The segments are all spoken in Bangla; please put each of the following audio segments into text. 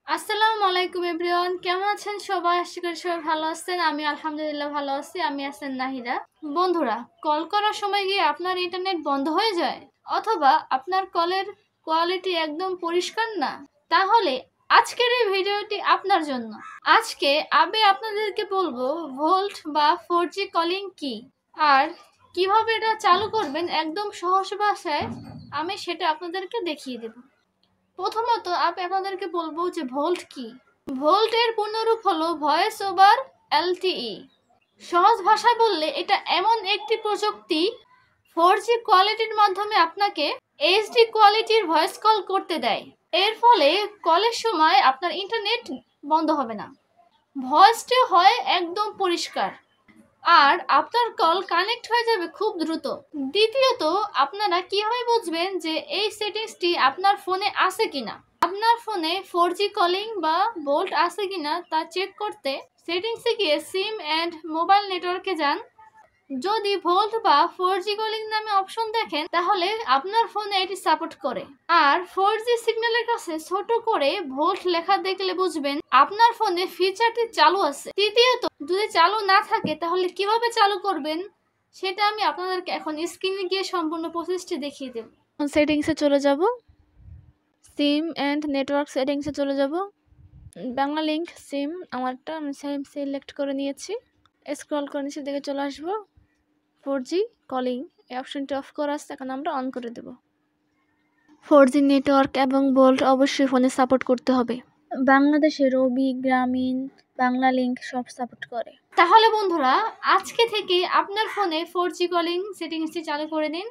আসসালামু আলাইকুম এভরিওয়ান, কেমন আছেন সবাই? আশা করি সবাই ভালো আছেন। আমি আলহামদুলিল্লাহ ভালো আছি। আমি আছেন নাহিদা। বন্ধুরা, কল করার সময় গিয়ে আপনার ইন্টারনেট বন্ধ হয়ে যায় অথবা আপনার কলের কোয়ালিটি একদম পরিষ্কার না, তাহলে আজকের এই ভিডিওটি আপনার জন্য। আজকে আমি আপনাদেরকে বলবো ভোল্ট বা 4G কলিং কি আর কিভাবে এটা চালু করবেন একদম সহজ ভাষায়, আমি সেটা আপনাদেরকে দেখিয়ে দেব। প্রথমত আমি আপনাদেরকে বলবো যে ভোল্ট কি। ভোল্টের পূর্ণরূপ হলো ভয়েস ওভার এলটিই। সহজ ভাষায় বললে এটা এমন একটি প্রযুক্তি 4G কোয়ালিটির মাধ্যমে আপনাকে এইচডি কোয়ালিটির ভয়েস কল করতে দেয়। এর ফলে কলের সময় আপনার ইন্টারনেট বন্ধ হবে না, ভয়েসটি হয় একদম পরিষ্কার আর আপনার কল কানেক্ট হয়ে যাবে খুব দ্রুত। দ্বিতীয়ত, আপনারা কিভাবে বুঝবেন যে এই সেটিংসটি আপনার ফোনে আছে কিনা? আপনার ফোনে 4G কলিং বা ভোল্ট আছে কিনা তা চেক করতে সেটিংসে গিয়ে সিম অ্যান্ড মোবাইল নেটওয়ার্কে যান। যদি ভোল্ট বা 4G কলিং নামে অপশন দেখেন তাহলে আপনার ফোনে এটি সাপোর্ট করে। আর 4G সিগন্যালের কাছে ছোট করে ভোল্ট লেখা দেখলে বুঝবেন আপনার ফোনে ফিচারটি চালু আছে। তৃতীয়ত, যদি চালু না থাকে তাহলে কিভাবে চালু করবেন সেটা আমি আপনাদেরকে এখন স্ক্রিনে গিয়ে সম্পূর্ণ প্রসেসটি দেখিয়ে দেব। সেটিংসে চলে যাব, সিম অ্যান্ড নেটওয়ার্ক সেটিংসে চলে যাব। বাংলা লিঙ্ক সিম আমারটা আমি সিম সিলেক্ট করে নিয়েছি। স্ক্রল করে নিচের দিকে চলে আসবো। 4G কলিং এই অপশনটি অফ করা আছে, এখন আমরা অন করে দেব। 4G নেটওয়ার্ক এবং ভোল্ট অবশ্যই ফোনে সাপোর্ট করতে হবে। বাংলাদেশে রবি, গ্রামীণ, বাংলা লিঙ্ক সব সাপোর্ট করে। তাহলে বন্ধুরা, আজকে থেকে আপনার ফোনে 4G কলিং সেটিংসটি চালু করে দিন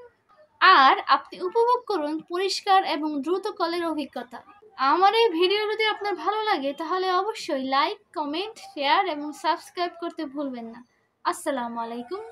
আর আপনি উপভোগ করুন পরিষ্কার এবং দ্রুত কলের অভিজ্ঞতা। আমার এই ভিডিও যদি আপনার ভালো লাগে তাহলে অবশ্যই লাইক, কমেন্ট, শেয়ার এবং সাবস্ক্রাইব করতে ভুলবেন না। আসসালামু আলাইকুম।